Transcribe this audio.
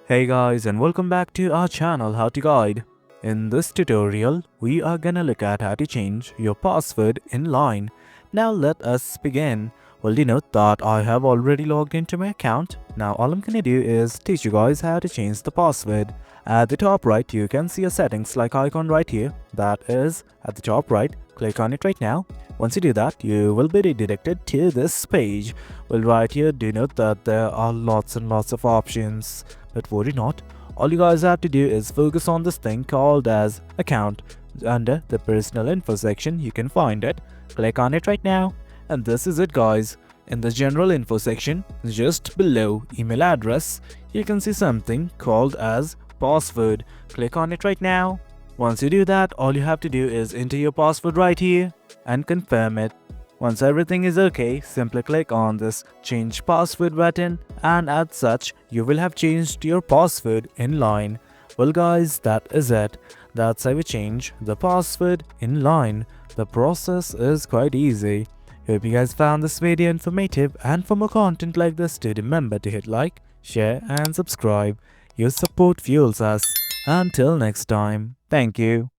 Hey guys, and welcome back to our channel How to Guide. In this tutorial, we are gonna look at how to change your password in line. Now let us begin. Well, you note that I have already logged into my account. Now all I'm gonna do is teach you guys how to change the password. At the top right, you can see a settings like icon right here. That is at the top right. Click on it right now. Once you do that, you will be redirected to this page. Well, right here, do note that there are lots and lots of options. But worry not, all you guys have to do is focus on this thing called as account. Under the personal info section, you can find it. Click on it right now. And this is it, guys. In the general info section, just below email address, you can see something called as password. Click on it right now. Once you do that, all you have to do is enter your password right here and confirm it. Once everything is okay, simply click on this change password button, and as such, you will have changed your password in line. Well guys, that is it. That's how we change the password in line. The process is quite easy. Hope you guys found this video informative, and for more content like this, do remember to hit like, share and subscribe. Your support fuels us. Until next time, thank you.